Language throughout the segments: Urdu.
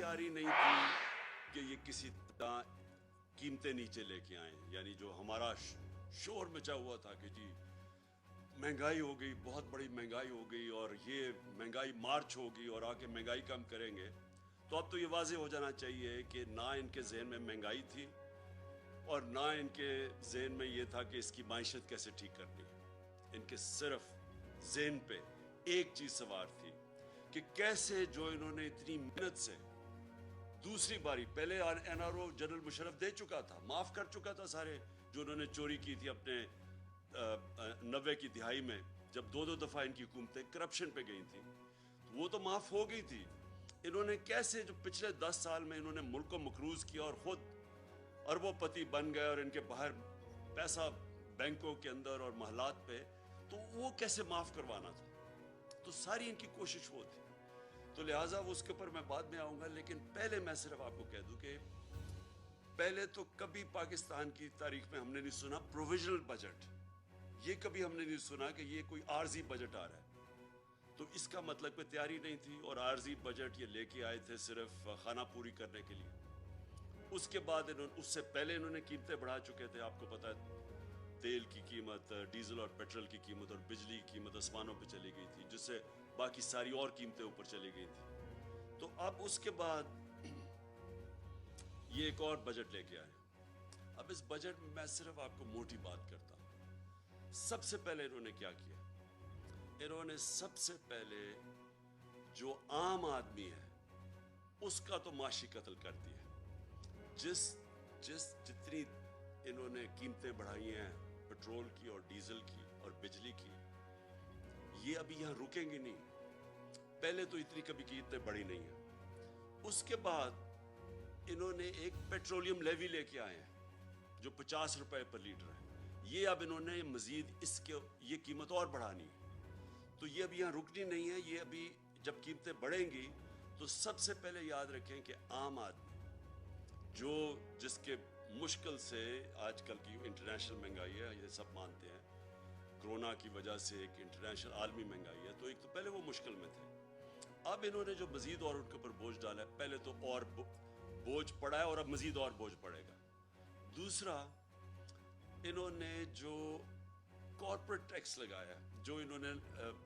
تیاری نہیں تھی کہ یہ کسی طرح قیمتیں نیچے لے کے آئیں. یعنی جو ہمارا شور مچا ہوا تھا کہ جی مہنگائی ہو گئی, بہت بڑی مہنگائی ہو گئی, اور یہ مہنگائی مارچ ہوگی اور آ کے مہنگائی کم کریں گے. تو اب تو یہ واضح ہو جانا چاہیے کہ نہ ان کے ذہن میں مہنگائی تھی اور نہ ان کے ذہن میں یہ تھا کہ اس کی معیشت کیسے ٹھیک کرنی ہے. ان کے صرف ذہن پہ ایک چیز سوار تھی کہ کیسے جو انہوں نے اتنی محنت سے دوسری باری, پہلے N R O general Musharraf دے چکا تھا, معاف کر چکا تھا سارے جو انہوں نے چوری کی تھی اپنے 90 کی دہائی میں, جب دو دفعہ ان کی حکومتیں کرپشن پہ گئی تھیں, وہ تو معاف ہو گئی تھی. انہوں نے کیسے جو پچھلے 10 سال میں انہوں نے ملک کو مقروض کیا اور خود اربوں پتی بن گئے, اور ان کے باہر پیسہ بینکوں کے اندر اور محلات پہ, تو وہ کیسے معاف کروانا تھا. تو ساری ان کی کوشش وہ تھی. تو لہٰذا اس کے اوپر میں بعد میں آؤں گا, لیکن پہلے میں صرف آپ کو کہہ دوں کہ پہلے تو کبھی پاکستان کی تاریخ میں ہم نے نہیں سنا پروویژنل بجٹ. یہ کبھی ہم نے نہیں سنا کہ یہ کوئی عارضی بجٹ آ رہا ہے. تو اس کا مطلب کہ تیاری نہیں تھی, اور عارضی بجٹ یہ لے کے آئے تھے صرف خانہ پوری کرنے کے لیے. اس کے بعد اس سے پہلے انہوں نے قیمتیں بڑھا چکے تھے. آپ کو پتا ہے تیل کی قیمت, ڈیزل اور پیٹرول کی قیمت اور بجلی کی قیمت آسمانوں پہ چلی گئی تھی, جس سے باقی ساری اور قیمتیں اوپر چلی گئی تھی. تو اب اس کے بعد یہ ایک اور بجٹ لے کے آئے. اب اس بجٹ میں صرف آپ کو موٹی بات کرتا ہوں. سب سے پہلے انہوں نے کیا کیا, انہوں نے سب سے پہلے جو عام آدمی ہے اس کا تو معاشی قتل کر دیا. جتنی انہوں نے قیمتیں بڑھائی ہیں پیٹرول کی اور ڈیزل کی اور بجلی کی, یہ ابھی یہاں رکیں گے نہیں. پہلے تو اتنی کبھی قیمتیں بڑھی نہیں ہیں. اس کے بعد انہوں نے ایک پیٹرولیم لیوی لے کے آئے ہیں جو 50 روپے پر لیٹر ہے. یہ اب انہوں نے مزید اس کے یہ قیمت اور بڑھانی ہے. تو یہ اب یہاں رکنی نہیں ہے. یہ ابھی جب قیمتیں بڑھیں گی تو سب سے پہلے یاد رکھیں کہ عام آدمی جس کے مشکل سے آج کل کی انٹرنیشنل مہنگائی ہے, یہ سب مانتے ہیں کرونا کی وجہ سے ایک انٹرنیشنل عالمی مہنگائی ہے, تو ایک تو پہلے وہ مشکل میں تھے. اب انہوں نے جو مزید اور ان کے اوپر بوجھ ڈالا ہے, پہلے تو اور بوجھ پڑا ہے اور اب مزید اور بوجھ پڑے گا. دوسرا, انہوں نے جو کارپوریٹ ٹیکس لگایا, جو انہوں نے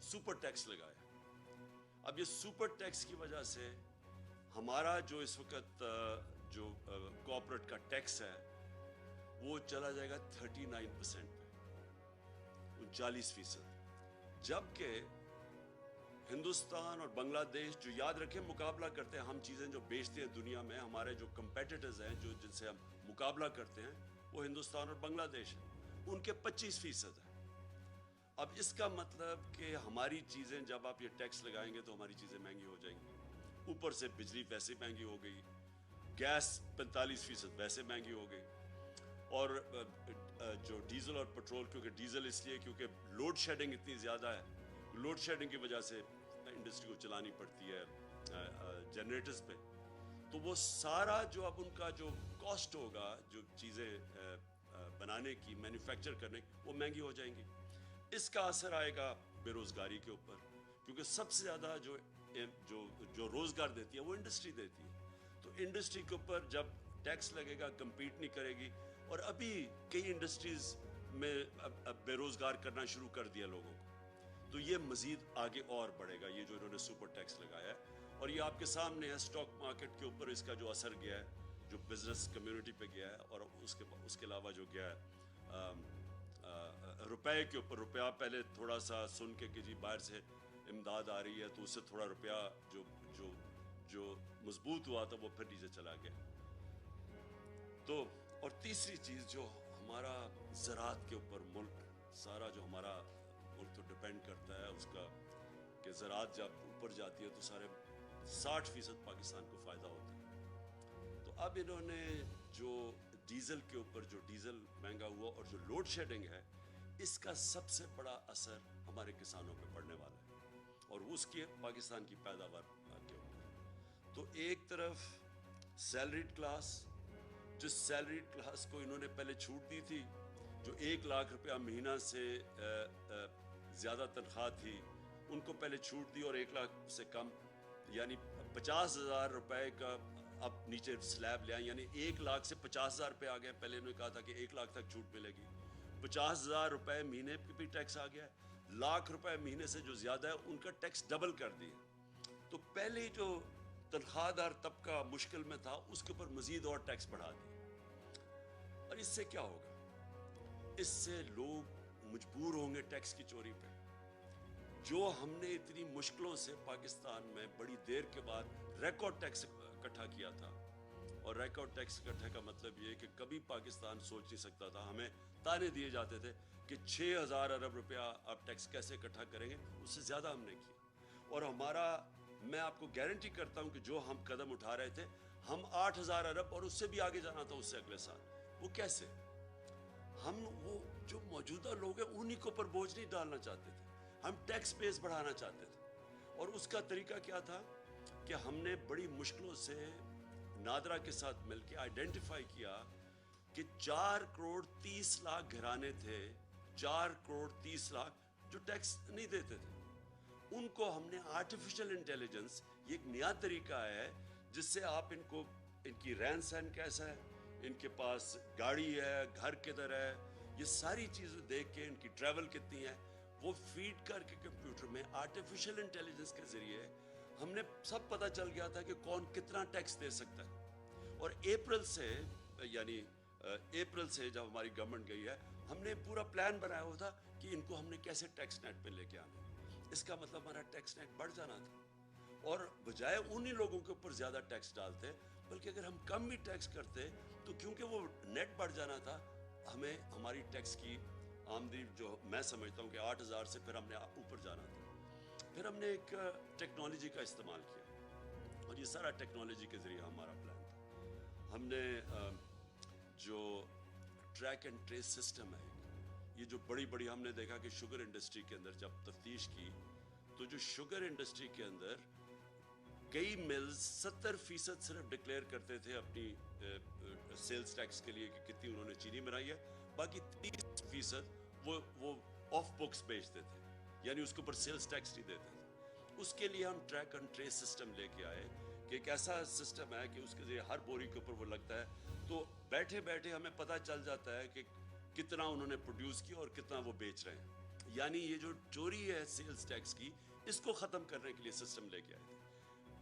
سپر ٹیکس لگایا, اب یہ سپر ٹیکس کی وجہ سے ہمارا جو اس وقت جو کارپوریٹ کا ٹیکس ہے وہ چلا جائے گا 39% پہ, 39%. جبکہ ہندوستان اور بنگلہ دیش جو یاد رکھیں مقابلہ کرتے ہیں, ہم چیزیں جو بیچتے ہیں دنیا میں, ہمارے جو کمپیٹیٹرز ہیں جن سے ہم مقابلہ کرتے ہیں, وہ ہندوستان اور بنگلہ دیش ہیں, ان کے 25% ہیں. اب اس کا مطلب کہ ہماری چیزیں جب آپ یہ ٹیکس لگائیں گے تو ہماری چیزیں مہنگی ہو جائیں گی. اوپر سے بجلی ویسے مہنگی ہو گئی, گیس 45% ویسے مہنگی ہو گئی, اور جو ڈیزل اور پیٹرول, کیونکہ ڈیزل اس لیے کیونکہ لوڈ شیڈنگ اتنی زیادہ ہے, لوڈ شیڈنگ کی وجہ سے انڈسٹری کو چلانی پڑتی ہے جنریٹرز پہ, تو وہ سارا جو اب ان کا جو کاسٹ ہوگا جو چیزیں بنانے کی, مینوفیکچر کرنے کی, وہ مہنگی ہو جائیں گی. اس کا اثر آئے گا بے روزگاری کے اوپر, کیونکہ سب سے زیادہ جو روزگار دیتی ہے وہ انڈسٹری دیتی ہے. تو انڈسٹری کے اوپر جب ٹیکس لگے گا, کمپیٹ نہیں کرے گی. اور ابھی کئی انڈسٹریز میں بے روزگار کرنا شروع کر دیا لوگوں کو, تو یہ مزید آگے اور بڑھے گا, یہ جو انہوں نے سپر ٹیکس لگایا ہے. اور یہ آپ کے سامنے ہے اسٹاک مارکیٹ کے اوپر اس کا جو اثر گیا ہے, جو بزنس کمیونٹی پہ گیا ہے, اور اس کے علاوہ جو گیا ہے روپے کے اوپر. روپیہ پہلے تھوڑا سا سن کے کہ جی باہر سے امداد آ رہی ہے تو اس سے تھوڑا روپیہ جو مضبوط ہوا تھا وہ پھر نیچے چلا گیا. تو اور تیسری چیز جو ہمارا زراعت کے اوپر ملک, سارا جو ہمارا ملک تو ڈپینڈ کرتا ہے اس کا, کہ زراعت جب اوپر جاتی ہے تو سارے 60% پاکستان کو فائدہ ہوتا ہے. تو اب انہوں نے جو ڈیزل کے اوپر, جو ڈیزل مہنگا ہوا اور جو لوڈ شیڈنگ ہے, اس کا سب سے بڑا اثر ہمارے کسانوں پہ پڑنے والا ہے, اور اس کے پاکستان کی پیداوار کے اوپر. تو ایک طرف سیلریڈ کلاس, جس سیلریڈ کلاس کو انہوں نے پہلے چھوٹ دی تھی, جو 1 لاکھ روپیہ مہینہ سے زیادہ تنخواہ تھی, ان کو پہلے چھوٹ دی, اور 1 لاکھ سے کم یعنی 50,000 روپے کا اب نیچے سلیب لے آئیں, یعنی 1 لاکھ سے 50,000 پہ آ گیا. پہلے انہوں نے کہا تھا کہ 1 لاکھ تک چھوٹ ملے گی, 50,000 روپے مہینے پہ بھی ٹیکس آ گیا ہے. لاکھ روپے مہینے سے جو زیادہ ہے ان کا ٹیکس ڈبل کر دیا. تو پہلے جو تنخواہ دار طبقہ مشکل میں تھا اس کے اوپر مزید اور ٹیکس بڑھا دیا. اور اس سے کیا ہوگا؟ اس سے لوگ مجبور ہوں گے ٹیکس کی چوری پہ. جو ہم نے اتنی مشکلوں سے پاکستان میں بڑی دیر کے بعد ریکارڈ ٹیکس اکٹھا کیا تھا, اور ریکارڈ ٹیکس اکٹھا کا مطلب یہ کہ کبھی پاکستان سوچ نہیں سکتا تھا. ہمیں تانے دیے جاتے تھے کہ 6,000 ارب روپیہ آپ ٹیکس کیسے اکٹھا کریں گے, اس سے زیادہ ہم نے کیا. اور ہمارا, میں آپ کو گارنٹی کرتا ہوں کہ جو ہم قدم اٹھا رہے تھے, ہم 8,000 ارب اور اس سے بھی آگے جانا تھا اس سے اگلے سال. وہ کیسے؟ ہم وہ جو موجودہ لوگ ہیں انہی کو پر بوجھ نہیں ڈالنا چاہتے تھے, ہم ٹیکس بیس بڑھانا چاہتے تھے. اور اس کا طریقہ کیا تھا کہ ہم نے بڑی مشکلوں سے نادرا کے ساتھ مل کے آئیڈینٹیفائی کیا کہ 4 کروڑ 30 لاکھ گھرانے تھے, 4 کروڑ 30 لاکھ جو ٹیکس نہیں دیتے تھے. ان کو ہم نے آرٹیفیشل انٹیلیجنس, یہ ایک نیا طریقہ ہے جس سے آپ ان کو, ان کی رہن سہن کیسا ہے, ان کے پاس گاڑی ہے, گھر کدھر ہے, یہ ساری چیزیں دیکھ کے, ان کی ٹریول کتنی ہے, وہ فیڈ کر کے کمپیوٹر میں آرٹیفیشل انٹیلیجنس کے ذریعے ہم نے سب پتہ چل گیا تھا کہ کون کتنا ٹیکس دے سکتا ہے. اور اپریل سے, یعنی اپریل سے جب ہماری گورنمنٹ گئی ہے, ہم نے پورا پلان بنایا ہوا تھا کہ ان کو ہم نے کیسے ٹیکس نیٹ پہ لے کے آنا. اس کا مطلب ہمارا ٹیکس نیٹ بڑھ جانا تھا, اور بجائے انہی لوگوں کے اوپر زیادہ ٹیکس ڈالتے, بلکہ اگر ہم کم بھی ٹیکس کرتے تو کیونکہ وہ نیٹ بڑھ جانا تھا, ہمیں ہماری ٹیکس کی آمدنی جو میں سمجھتا ہوں کہ 8,000 سے پھر ہم نے اوپر جانا تھا. پھر ہم نے ایک ٹیکنالوجی کا استعمال کیا, اور یہ سارا ٹیکنالوجی کے ذریعے ہمارا پلان تھا. ہم نے جو ٹریک اینڈ ٹریس سسٹم ہے, یہ جو بڑی بڑی, ہم نے دیکھا کہ شوگر انڈسٹری کے اندر جب تفتیش کی تو جو شوگر انڈسٹری کے اندر کئی ملز 70% صرف ڈکلیئر کرتے تھے اپنی سیلز ٹیکس کے لیے کہ کتنی انہوں نے چینی بنائی ہے, باقی 30% وہ آف بکس بیچتے تھے, یعنی اس کے اوپر سیلز ٹیکس نہیں دیتے تھے. اس کے لیے ہم ٹریک اینڈ ٹریس سسٹم لے کے آئے کہ ایک ایسا سسٹم ہے کہ اس کے ذریعے ہر بوری کے اوپر وہ لگتا ہے, تو بیٹھے بیٹھے ہمیں پتہ چل جاتا ہے کہ کتنا انہوں نے پروڈیوس کیا اور کتنا وہ بیچ رہے ہیں. یعنی یہ جو چوری ہے سیلز ٹیکس کی, اس کو ختم کرنے کے لیے سسٹم لے کے آئے تھے.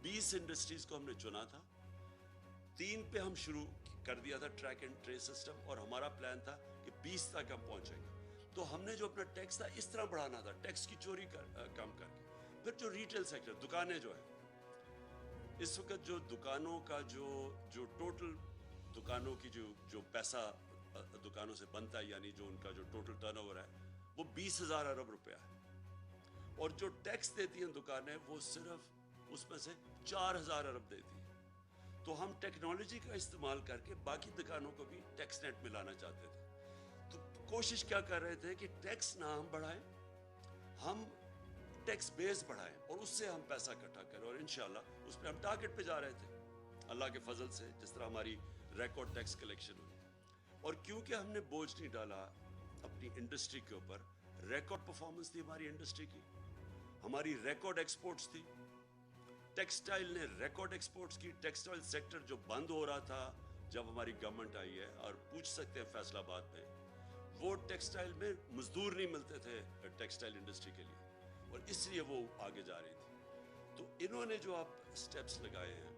20 انڈسٹریز کو ہم نے چنا تھا, 3 پہ ہم شروع کر دیا تھا ٹریک اینڈ ٹریس سسٹم, اور ہمارا پلان تھا کہ 20 تک ہم پہنچیں گے. تو ہم نے جو اپنا ٹیکس تھا اس طرح بڑھانا تھا, ٹیکس کی چوری کم کر کے. پھر جو ریٹیل سیکٹر, دکانیں جو ہیں, اس وقت جو دکانوں کا جو ٹوٹل دکانوں کی جو پیسہ دکانوں سے بنتا ہے, یعنی جو ان کا جو ٹوٹل ٹرن اوور ہے, وہ 20,000 ارب روپیہ ہے, اور جو ٹیکس دیتی ہیں دکانیں وہ صرف اس میں سے 4,000 ارب دیتی ہیں. تو ہم ٹیکنالوجی کا استعمال کر کے باقی دکانوں کو بھی ٹیکس نیٹ میں لانا چاہتے تھے. تو کوشش کیا کر رہے تھے کہ ٹیکس نہ ہم بڑھائیں, ہم ٹیکس بیس بڑھائیں اور اس سے ہم پیسہ اکٹھا کریں, اور انشاءاللہ اس پہ ہم ٹارگٹ پہ جا رہے تھے اللہ کے فضل سے, جس طرح ہماری ریکارڈ ٹیکس کلیکشن ہوئی. اور کیونکہ ہم نے بوجھ نہیں ڈالا اپنی انڈسٹری کے اوپر, ریکارڈ پرفارمنس تھی ہماری انڈسٹری کی, ہماری ریکارڈ ایکسپورٹس تھی. ٹیکسٹائل نے ریکارڈ ایکسپورٹس کی. ٹیکسٹائل سیکٹر جو بند ہو رہا تھا جب ہماری گورنمنٹ آئی ہے, اور پوچھ سکتے ہیں فیصل آباد میں, وہ ٹیکسٹائل میں مزدور نہیں ملتے تھے ٹیکسٹائل انڈسٹری کے لیے, اور اس لیے وہ آگے جا رہی تھی. تو انہوں نے جو آپ سٹیپس لگائے ہیں,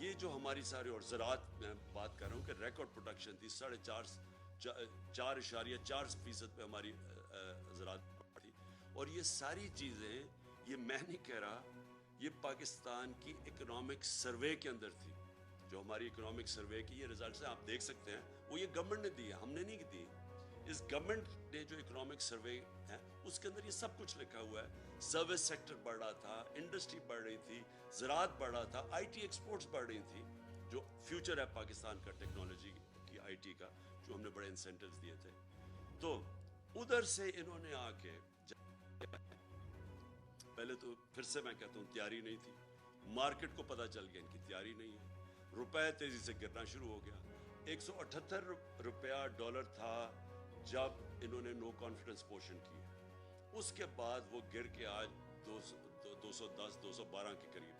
یہ جو ہماری سارے, اور زراعت میں بات کر رہا ہوں کہ ریکارڈ پروڈکشن تھی, 4.4% پہ ہماری زراعت تھی. اور یہ ساری چیزیں, یہ میں نہیں کہہ رہا, یہ پاکستان کی اکنامک سروے کے اندر تھی. جو ہماری اکنامک سروے کی یہ ریزلٹس ہیں, آپ دیکھ سکتے ہیں, وہ یہ گورنمنٹ نے دی ہے, ہم نے نہیں دی. اس گورنمنٹ نے جو اکنامک سروے ہے اس کے اندر یہ سب کچھ لکھا ہوا ہے. سروس سیکٹر بڑھ رہا تھا, انڈسٹری بڑھ رہی تھی, زراعت بڑھ رہا تھا, آئی ٹی ایکسپورٹس بڑھ رہی تھی, جو فیوچر ہے پاکستان کا ٹیکنالوجی کی, آئی ٹی کا, جو ہم نے بڑے انسینٹیوز دیے تھے. تو ادھر سے انہوں نے آ کے, پہلے تو پھر سے میں کہتا ہوں تیاری نہیں تھی, مارکیٹ کو پتہ چل گیا ان کی تیاری نہیں ہے, روپے تیزی سے گرنا شروع ہو گیا. 178 روپیہ ڈالر تھا جب انہوں نے نو کانفیڈنس پوشن کی, اس کے بعد وہ گر کے آج 210 212 کے قریب.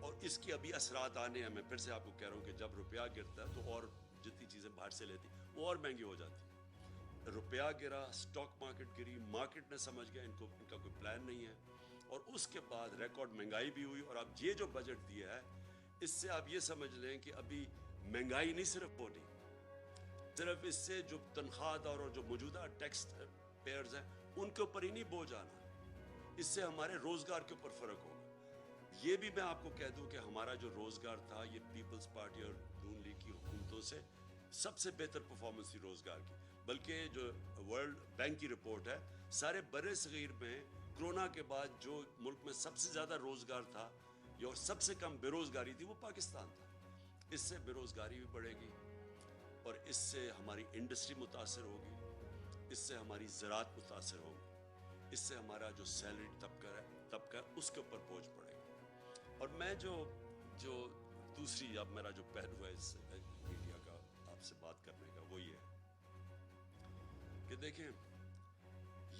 اور اس کی ابھی اثرات آنے ہیں. میں پھر سے آپ کو کہہ رہا ہوں کہ جب روپیہ گرتا ہے تو اور جتنی چیزیں باہر سے لیتی وہ اور مہنگی ہو جاتی. روپیہ گرا, سٹاک مارکیٹ گری, مارکیٹ نے سمجھ گیا ان کا کوئی پلان نہیں ہے, اور اس کے بعد ریکارڈ مہنگائی بھی ہوئی. اور اب یہ جو بجٹ دیا ہے اس سے آپ یہ سمجھ لیں کہ ابھی مہنگائی نہیں صرف ہونی, صرف اس سے جو تنخواہ دار اور جو موجودہ ٹیکس پیئرز ہیں ان کے اوپر ہی نہیں بوجھ آنا, اس سے ہمارے روزگار کے اوپر فرق ہوگا. یہ بھی میں آپ کو کہہ دوں کہ ہمارا جو روزگار تھا یہ پیپلز پارٹی اور نون لیگ کی حکومتوں سے سب سے بہتر پرفارمنس تھی روزگار کی. بلکہ جو ورلڈ بینک کی رپورٹ ہے, سارے بر صغیر میں کرونا کے بعد جو ملک میں سب سے زیادہ روزگار تھا اور سب سے کم بے روزگاری تھی وہ پاکستان تھا. اس سے بے روزگاری بھی بڑھے گی, اور اس سے ہماری انڈسٹری متاثر ہوگی, اس سے ہماری زراعت متاثر ہوگی, اس سے ہمارا جو سیلری طبقہ ہے اس کے اوپر بوجھ پڑے گا. اور میں جو دوسری اب میرا جو پہلو ہے اس میڈیا کا آپ سے بات کرنے کا وہ یہ ہے کہ دیکھیں,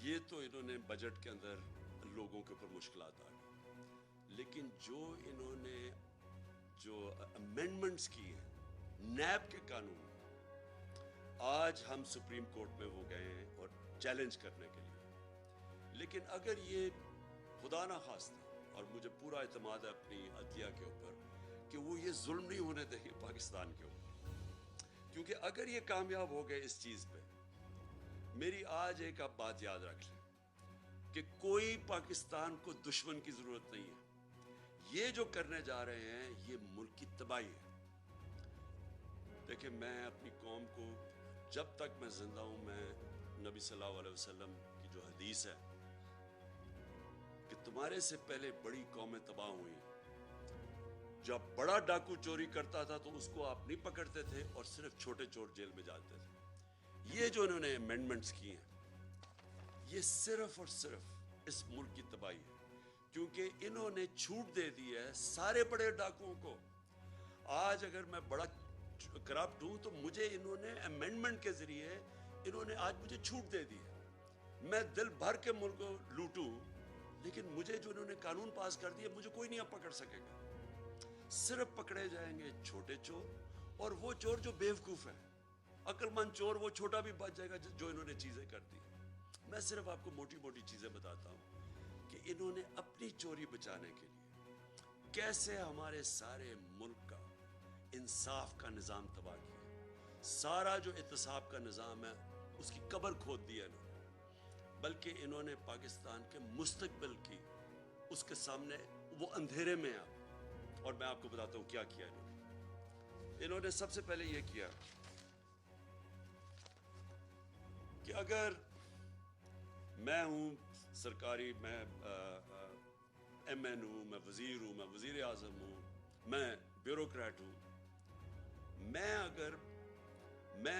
یہ تو انہوں نے بجٹ کے اندر لوگوں کے اوپر مشکلات آ گئی, لیکن جو انہوں نے جو امینڈمنٹس کی ہیں نیب کے قانون, آج ہم سپریم کورٹ میں وہ گئے ہیں اور چیلنج کرنے کے لیے. لیکن اگر یہ خدا نہ خواستہ, اور مجھے پورا اعتماد ہے اپنی عدلیہ کے اوپر کہ وہ یہ ظلم نہیں ہونے دیں گے پاکستان کے اوپر, کیونکہ اگر یہ کامیاب ہو گئے اس چیز پہ, میری آج ایک آپ بات یاد رکھ لیں کہ کوئی پاکستان کو دشمن کی ضرورت نہیں ہے. یہ جو کرنے جا رہے ہیں یہ ملک کی تباہی ہے. دیکھیں, میں اپنی قوم کو جب تک میں زندہ ہوں, میں نبی صلی اللہ علیہ وسلم کی جو حدیث ہے کہ تمہارے سے پہلے بڑی قومیں تباہ ہوئی, جب بڑا ڈاکو چوری کرتا تھا تو اس کو آپ نہیں پکڑتے تھے اور صرف چھوٹے چور جیل میں جاتے تھے. یہ جو انہوں نے امینڈمنٹس کی ہیں یہ صرف اور صرف اس ملک کی تباہی ہے, کیونکہ انہوں نے چھوٹ دے دی ہے سارے بڑے ڈاکوؤں کو. آج اگر میں بڑا کرپٹ ہوں تو مجھے انہوں نے امینڈمنٹ کے ذریعے انہوں نے آج مجھے چھوٹ دے دی ہے. میں دل بھر کے ملک کو لوٹوں, لیکن مجھے جو انہوں نے قانون پاس کر دیا مجھے کوئی نہیں اب پکڑ سکے گا. صرف پکڑے جائیں گے چھوٹے چور, اور وہ چور جو بیوقوف ہیں. عقل مند چور وہ چھوٹا بھی بچ جائے گا جو انہوں نے چیزیں کر دی. میں صرف آپ کو موٹی موٹی چیزیں بتاتا ہوں کہ انہوں نے اپنی چوری بچانے کے لیے کیسے ہمارے سارے ملک کا انصاف کا نظام تباہ کیا. سارا جو احتساب کا نظام ہے اس کی قبر کھود دی ہے انہوں نے, بلکہ انہوں نے پاکستان کے مستقبل کی اس کے سامنے وہ اندھیرے میں ہیں. اور میں آپ کو بتاتا ہوں کیا کیا انہوں نے سب سے پہلے یہ کیا کہ اگر میں ہوں سرکاری, میں ایم این ہوں, میں وزیر ہوں, میں وزیر اعظم ہوں, میں بیوروکریٹ ہوں, میں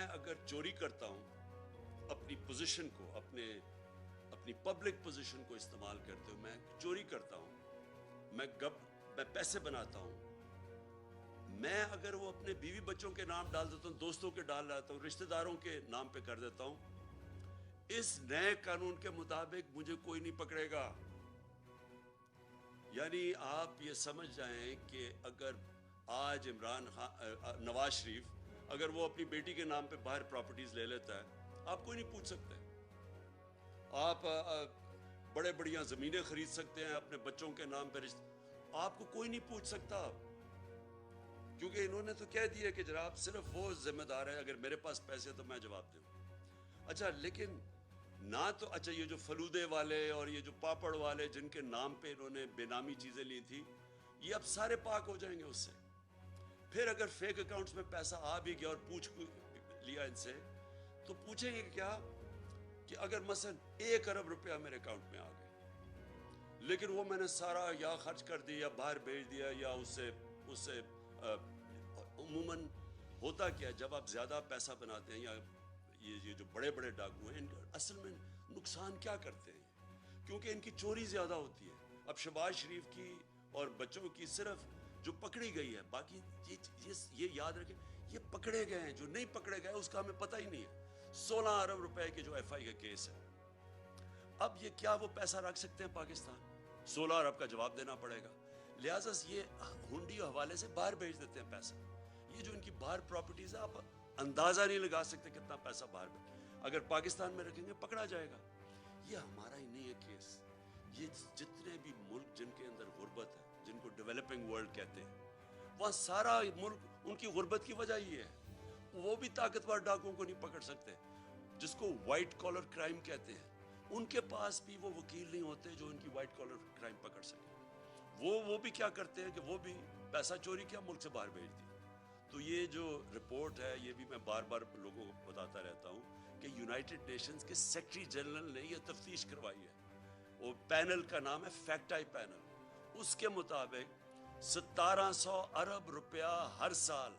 اگر چوری کرتا ہوں اپنی پوزیشن کو, اپنی پبلک پوزیشن کو استعمال کرتے ہوئے میں چوری کرتا ہوں, میں پیسے بناتا ہوں, میں اگر وہ اپنے بیوی بچوں کے نام ڈال دیتا ہوں, دوستوں کے ڈال دیتا ہوں, رشتہ داروں کے نام پہ کر دیتا ہوں, اس نئے قانون کے مطابق مجھے کوئی نہیں پکڑے گا. یعنی آپ یہ سمجھ جائیں کہ اگر آج نواز شریف اگر وہ اپنی بیٹی کے نام پہ باہر پراپرٹیز لے لیتا ہے, آپ کوئی نہیں پوچھ سکتے. آپ بڑے بڑیاں زمینیں خرید سکتے ہیں اپنے بچوں کے نام پہ, آپ کو کوئی نہیں پوچھ سکتا, کیونکہ انہوں نے تو کہہ دیا کہ جناب صرف وہ ذمہ دار ہے, اگر میرے پاس پیسے تو میں جواب دوں. اچھا, لیکن نہ تو اچھا یہ جو فلودے والے اور یہ جو پاپڑ والے جن کے نام پہ انہوں نے بے نامی چیزیں لی تھی, یہ اب سارے پاک ہو جائیں گے اس سے. پھر اگر فیک اکاؤنٹس میں پیسہ آ بھی گیا اور پوچھ لیا ان سے, تو پوچھیں گے کیا کہ اگر مثلا 1 ارب روپیہ میرے اکاؤنٹ میں آ گئے, لیکن وہ میں نے سارا یا خرچ کر دیا یا باہر بھیج دیا یا اس سے عموماً ہوتا کیا, جب آپ زیادہ پیسہ بناتے ہیں یا یہ جو بڑے بڑے ڈاکو ہیں, ان اصل میں نقصان کیا کرتے ہیں, کیونکہ ان کی چوری زیادہ ہوتی ہے. اب شہباز شریف کی اور بچوں کی صرف جو پکڑی گئی ہے, باقی یہ یاد رکھیں یہ پکڑے گئے ہیں, جو نہیں پکڑے گئے اس کا ہمیں پتہ ہی نہیں ہے. 16 ارب روپے کے جو ایف آئی کا کیس ہے, اب یہ کیا وہ پیسہ رکھ سکتے ہیں پاکستان؟ 16 ارب کا جواب دینا پڑے گا. لہٰذا یہ ہنڈی حوالے سے باہر بھیج دیتے ہیں پیسہ. یہ جو ان کی باہر پراپرٹیز ہے آپ اندازہ نہیں لگا سکتے کتنا پیسہ باہر اگر پاکستان میں رکھیں گے پکڑا جائے گا. یہ ہمارا ہی نہیں ہے کیس. یہ جتنے بھی ملک جن کے اندر غربت ہے, جن کو ڈیولپنگ ورلڈ کہتے ہیں, وہاں سارا ملک ان کی غربت کی وجہ یہ ہے. وہ بھی طاقتور ڈاکوؤں کو نہیں پکڑ سکتے, جس کو وائٹ کالر کرائم کہتے ہیں. ان کے پاس بھی وہ وکیل نہیں ہوتے جو ان کی وائٹ کالر کرائم پکڑ سکے. وہ بھی کیا کرتے ہیں کہ وہ بھی پیسہ چوری کیا ملک سے باہر بھیج دیا. تو یہ جو رپورٹ ہے یہ بھی میں بار بار لوگوں کو بتاتا رہتا ہوں کہ یونائٹڈ نیشنز کے سیکرٹری جنرل نے یہ تفتیش کروائی ہے. وہ پینل کا نام ہے فیکٹ آئی پینل. اس کے مطابق 1700 ارب روپیہ ہر سال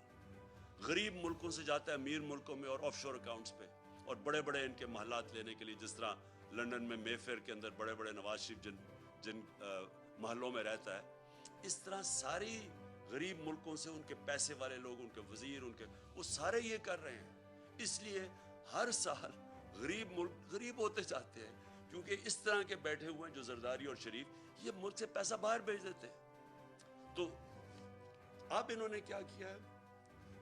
غریب ملکوں سے جاتا ہے امیر ملکوں میں اور آف شور اکاؤنٹس پہ, اور بڑے بڑے ان کے محلات لینے کے لیے, جس طرح لنڈن میں مے فیئر کے اندر بڑے بڑے نواز شریف جن محلوں میں رہتا ہے, اس طرح ساری غریب ملکوں سے ان کے پیسے والے لوگ, ان کے وزیر, ان کے وہ سارے یہ کر رہے ہیں. اس لیے ہر سال غریب ملک غریب ہوتے جاتے ہیں, کیونکہ اس طرح کے بیٹھے ہوئے ہیں جو زرداری اور شریف, یہ ملک سے پیسہ باہر بھیج دیتے ہیں. تو اب انہوں نے کیا کیا ہے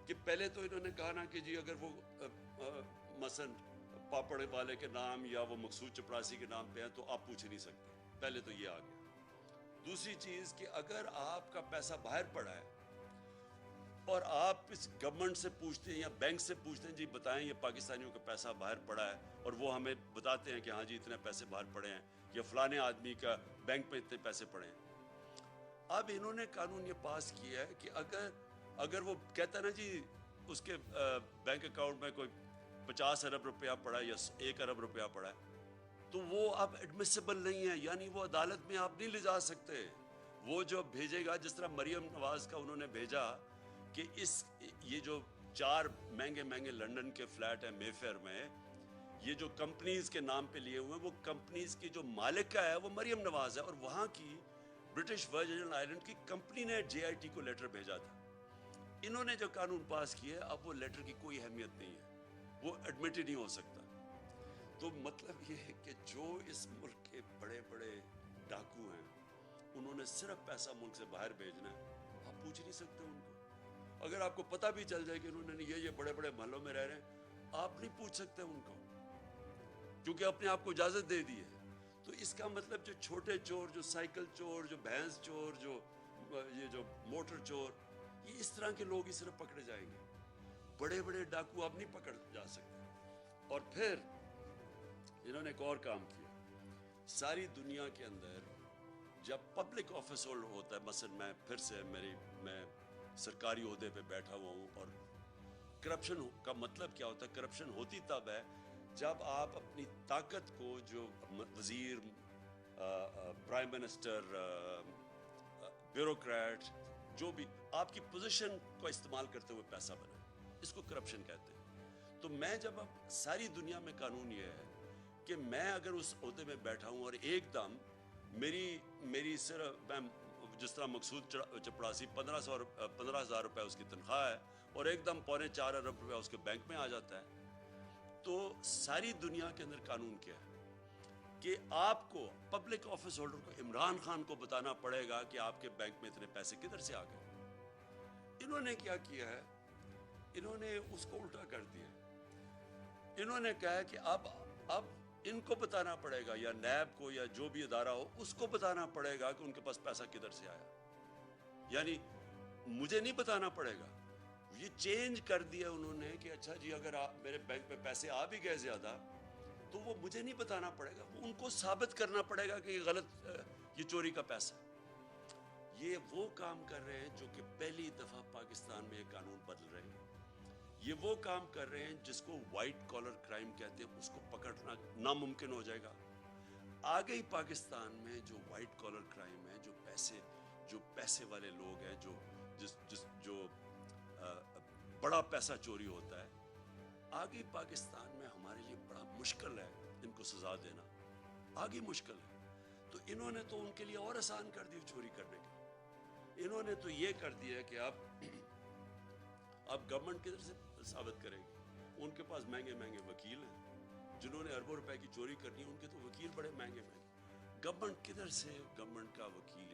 کہ پہلے تو انہوں نے کہا نا کہ جی اگر وہ مثلا پاپڑ والے کے نام یا وہ مقصود چپڑاسی کے نام پہ ہیں تو آپ پوچھ نہیں سکتے. پہلے تو یہ آ گیا. دوسری چیز کہ اگر آپ کا پیسہ باہر پڑا ہے اور آپ اس گورنمنٹ سے پوچھتے ہیں یا بینک سے پوچھتے ہیں جی بتائیں یہ پاکستانیوں کا پیسہ باہر پڑا ہے, اور وہ ہمیں بتاتے ہیں کہ ہاں جی اتنے پیسے باہر پڑے ہیں, یا فلانے آدمی کا بینک پہ اتنے پیسے پڑے ہیں. اب انہوں نے قانون یہ پاس کیا ہے کہ اگر وہ کہتا ہے نا جی اس کے بینک اکاؤنٹ میں کوئی 50 ارب روپیہ پڑا ہے یا 1 ارب روپیہ پڑا ہے, تو وہ اب ایڈمیسیبل نہیں ہے, یعنی وہ عدالت میں آپ نہیں لے جا سکتے. وہ جو بھیجے گا, جس طرح مریم نواز کا انہوں نے بھیجا کہ یہ جو 4 مہنگے لنڈن کے فلیٹ ہیں مے فیئر میں, یہ جو کمپنیز کے نام پہ لیے ہوئے ہیں, وہ کمپنیز کی جو مالک کا ہے وہ مریم نواز ہے, اور وہاں کی برٹش ورجن آئلینڈ کی کمپنی نے جے آئی ٹی کو لیٹر بھیجا تھا. انہوں نے جو قانون پاس کیا, اب وہ لیٹر کی کوئی اہمیت نہیں ہے, وہ ایڈمٹ ہی نہیں ہو سکتا. تو مطلب یہ ہے کہ جو اس ملک کے بڑے بڑے ڈاکو ہیں, انہوں نے صرف پیسہ ملک سے باہر بھیجنا ہے, آپ پوچھ نہیں سکتے ان کو. اگر آپ کو پتہ بھی چل جائے کہ انہوں نے یہ بڑے بڑے محلوں میں رہ رہے ہیں, آپ نہیں پوچھ سکتے ان کو, کیونکہ اپنے آپ کو اجازت دے دی ہے. تو اس کا مطلب جو چھوٹے چور, جو سائیکل چور, جو بھینس چور, یہ جو موٹر چور, یہ اس طرح کے لوگ ہی صرف پکڑے جائیں گے. بڑے بڑے ڈاکو آپ نہیں پکڑ جا سکتے. اور پھر انہوں نے ایک اور کام کیا. ساری دنیا کے اندر جب پبلک آفس ہولڈر ہوتا ہے, مثلا میں پھر سے میں سرکاری عہدے پہ بیٹھا ہوا ہوں, اور کرپشن کا مطلب کیا ہوتا ہے, کرپشن ہوتی تب ہے جب آپ اپنی طاقت کو, جو وزیر, پرائم منسٹر, بیوروکریٹ, جو بھی آپ کی پوزیشن کو استعمال کرتے ہوئے پیسہ بنائے, اس کو کرپشن کہتے ہیں. تو میں جب اب ساری دنیا میں قانون یہ ہے کہ میں اگر اس عہدے میں بیٹھا ہوں اور ایک دم میری صرف میں جس طرح مقصود چپڑاسی 15,000 روپے اس کی تنخواہ ہے, اور ایک دم 3.25 ارب روپے اس کے بینک میں آ جاتا ہے, تو ساری دنیا کے اندر قانون کیا ہے کہ آپ کو پبلک آفس ہولڈر کو عمران خان کو بتانا پڑے گا کہ آپ کے بینک میں اتنے پیسے کدھر سے آ گئے. انہوں نے کیا کیا ہے, انہوں نے اس کو الٹا کر دیا. انہوں نے کہا کہ اب ان کو بتانا پڑے گا, یا نیب کو یا جو بھی ادارہ ہو اس کو بتانا پڑے گا کہ ان کے پاس پیسہ کدھر سے آیا. یعنی مجھے نہیں بتانا پڑے گا. یہ چینج کر دیا انہوں نے کہ اچھا جی اگر آپ میرے بینک میں پیسے آ بھی گئے زیادہ تو وہ مجھے نہیں بتانا پڑے گا, وہ ان کو ثابت کرنا پڑے گا کہ یہ غلط, یہ چوری کا پیسہ. یہ وہ کام کر رہے ہیں جو کہ پہلی دفعہ پاکستان میں یہ قانون بدل رہے ہیں. یہ وہ کام کر رہے ہیں جس کو وائٹ کالر کرائم کہتے ہیں, اس کو پکڑنا ناممکن ہو جائے گا. آگے ہی پاکستان میں جو وائٹ کالر کرائم ہے, جو پیسے والے لوگ ہیں, جو بڑا پیسہ چوری ہوتا ہے, آگے پاکستان میں ہمارے لیے بڑا مشکل ہے ان کو سزا دینا, آگے مشکل ہے. تو انہوں نے تو ان کے لیے اور آسان کر دی چوری کرنے کے لیے. انہوں نے تو یہ کر دیا کہ اب گورنمنٹ کدھر سے ثابت کرے گی. ان کے پاس مہنگے وکیل ہیں, جنہوں نے اربوں روپے کی چوری کرنی ہے, ان کے تو وکیل بڑے مہنگے. گورنمنٹ کدھر سے, گورنمنٹ کا وکیل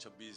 26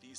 30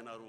NRO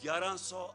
1100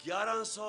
1100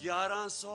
1100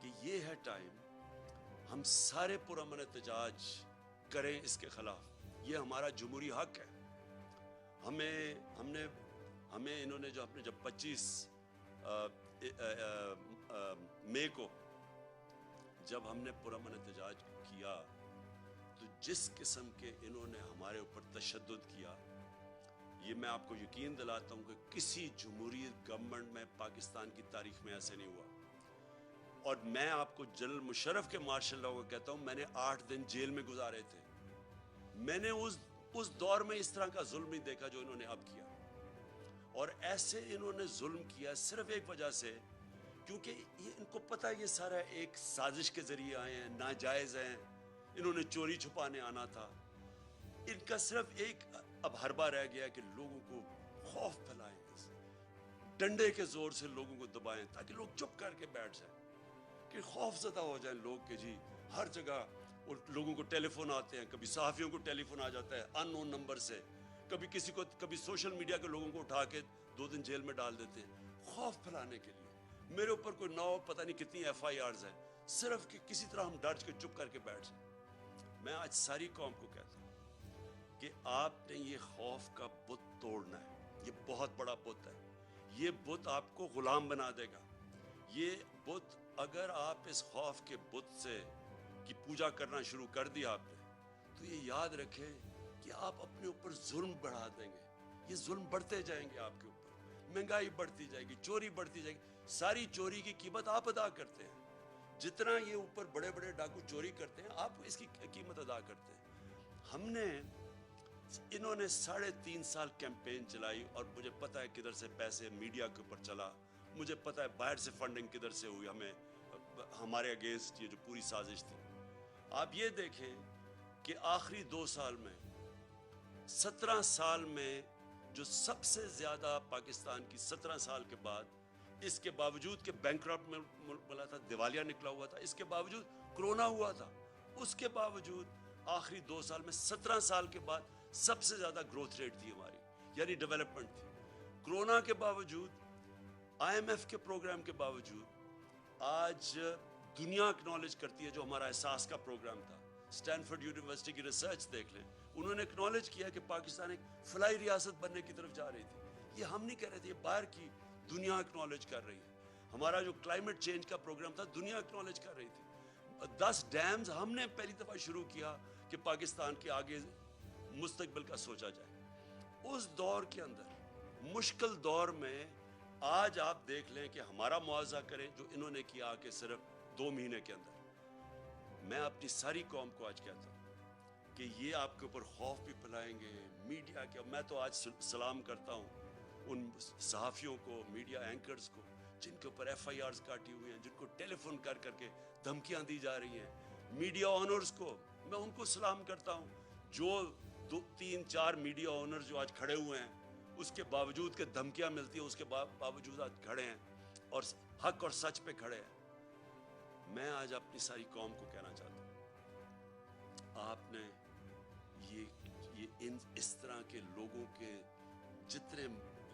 کہ یہ ہے ٹائم ہم سارے پرامن احتجاج کریں اس کے خلاف. یہ ہمارا جمہوری حق ہے. ہمیں انہوں نے جب 25 مئی کو جب ہم نے پرامن احتجاج کیا تو جس قسم کے انہوں نے ہمارے اوپر تشدد کیا، یہ میں آپ کو یقین دلاتا ہوں کہ کسی جمہوری گورنمنٹ میں پاکستان کی تاریخ میں ایسے نہیں ہوا. اور میں آپ کو جنرل مشرف کے مارشل لاء کو کہتا ہوں، میں نے 8 دن جیل میں گزارے تھے. میں نے اس دور میں اس طرح کا ظلم نہیں دیکھا جو انہوں نے اب کیا. اور ایسے انہوں نے ظلم کیا صرف ایک وجہ سے، کیونکہ ان کو پتہ ہے یہ سارا ایک سازش کے ذریعے آئے ہیں، ناجائز ہیں، انہوں نے چوری چھپانے آنا تھا. ان کا صرف ایک اب حربہ رہ گیا کہ لوگوں کو خوف پھیلائیں، ڈنڈے کے زور سے لوگوں کو دبائیں تاکہ لوگ چپ کر کے بیٹھ جائیں، کہ خوف زدہ ہو جائیں لوگ کہ جی ہر جگہ. اور لوگوں کو ٹیلی فون آتے ہیں، کبھی صحافیوں کو ٹیلی فون آ جاتا ہے ان نون نمبر سے، کبھی سوشل میڈیا کے لوگوں کو اٹھا کے 2 دن جیل میں ڈال دیتے ہیں خوف پھیلانے کے لیے. میرے اوپر کوئی 9 پتہ نہیں کتنی FIRs ہیں صرف کہ کسی طرح ہم ڈر کے چپ کر کے بیٹھ جائیں. میں آج ساری قوم کو کہتا ہوں کہ آپ نے یہ خوف کا بت توڑنا ہے. یہ بہت بڑا بت ہے. یہ بت آپ کو غلام بنا دے گا. یہ بت اگر آپ اس خوف کے بت سے کی پوجا کرنا شروع کر دیا آپ نے، تو یہ یاد رکھیں کہ آپ اپنے اوپر ظلم بڑھا دیں گے. یہ ظلم بڑھتے جائیں گے آپ کے اوپر. مہنگائی بڑھتی جائے گی، چوری بڑھتی جائے گی. ساری چوری کی قیمت آپ ادا کرتے ہیں. جتنا یہ اوپر بڑے بڑے ڈاکو چوری کرتے ہیں، آپ اس کی قیمت ادا کرتے ہیں. انہوں نے 3.5 سال کیمپین چلائی اور مجھے پتا ہے کدھر سے پیسے میڈیا کے اوپر چلا، مجھے پتا ہے باہر سے فنڈنگ کدھر سے ہوئی ہمارے اگینسٹ یہ جو پوری سازش تھی. آپ یہ دیکھیں کہ آخری 2 سال میں 17 سال میں جو سب سے زیادہ پاکستان کی 17 سال کے بعد، اس کے باوجود کہ بینکرپٹ میں ملا تھا، دیوالیہ نکلا ہوا تھا، اس کے باوجود کرونا ہوا تھا، اس کے باوجود آخری 2 سال میں 17 سال کے بعد سب سے زیادہ گروتھ ریٹ تھی ہماری، یعنی ڈیولپمنٹ تھی. کرونا کے باوجود، IMF کے پروگرام کے باوجود آج دنیا اکنالج کرتی ہے جو ہمارا احساس کا پروگرام تھا. اسٹینفورڈ یونیورسٹی کی ریسرچ دیکھ لیں، انہوں نے اکنالج کیا کہ پاکستان ایک فلاحی ریاست بننے کی طرف جا رہی تھی. یہ ہم نہیں کہہ رہے تھے، یہ باہر کی دنیا اکنالج کر رہی ہے. ہمارا جو کلائمیٹ چینج کا پروگرام تھا، دنیا اکنالج کر رہی تھی. 10 ڈیمز ہم نے پہلی دفعہ شروع کیا کہ پاکستان کے آگے مستقبل کا سوچا جائے. اس دور کے اندر، مشکل دور میں، آج آپ دیکھ لیں کہ ہمارا معاوضہ کریں جو انہوں نے کیا کہ صرف 2 مہینے کے اندر. میں اپنی ساری قوم کو آج کہتا ہوں کہ یہ آپ کے اوپر خوف بھی پھیلائیں گے میڈیا کے. میں تو آج سلام کرتا ہوں ان صحافیوں کو، میڈیا اینکرز کو جن کے اوپر FIRs کاٹی ہوئی ہیں، جن کو ٹیلی فون کر کر کے دھمکیاں دی جا رہی ہیں. میڈیا آنرز کو میں ان کو سلام کرتا ہوں، جو 2-3-4 میڈیا آنر جو آج کھڑے ہوئے ہیں، اس کے باوجود کہ دھمکیاں ملتی ہیں، اس کے باوجود آج کھڑے ہیں اور حق اور سچ پہ کھڑے ہیں. میں آج اپنی ساری قوم کو کہنا چاہتا ہوں، آپ نے اس طرح کے لوگوں کے جتنے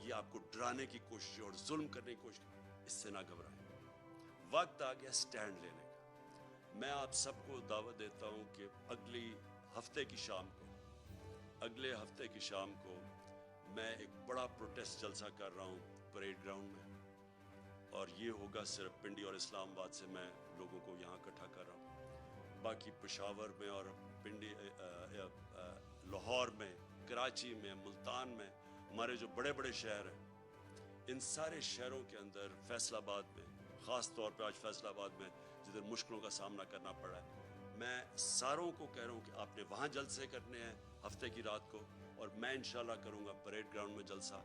یہ آپ کو ڈرانے کی کوشش اور ظلم کرنے کی کوشش، اس سے نہ گھبرائیں. وقت آ گیا سٹینڈ لینے کا. میں آپ سب کو دعوت دیتا ہوں کہ اگلے ہفتے کی شام کو میں ایک بڑا پروٹیسٹ جلسہ کر رہا ہوں پریڈ گراؤنڈ میں، اور یہ ہوگا صرف پنڈی اور اسلام آباد سے میں لوگوں کو یہاں اکٹھا کر رہا ہوں. باقی پشاور میں اور پنڈی، لاہور میں، کراچی میں، ملتان میں، ہمارے جو بڑے بڑے شہر ہیں، ان سارے شہروں کے اندر، فیصل آباد میں خاص طور پہ، آج فیصل آباد میں جدھر مشکلوں کا سامنا کرنا پڑا ہے، میں ساروں کو کہہ رہا ہوں کہ آپ نے وہاں جلسے کرنے ہیں ہفتے کی رات کو، اور میں انشاءاللہ کروں گا پریڈ گراؤنڈ میں جلسہ.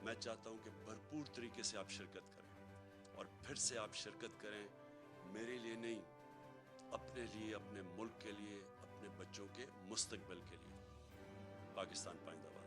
میں چاہتا ہوں کہ بھرپور طریقے سے آپ شرکت کریں، اور پھر سے آپ شرکت کریں میرے لیے نہیں، اپنے لیے، اپنے ملک کے لیے، اپنے بچوں کے مستقبل کے لیے. پاکستان پائندہ باد.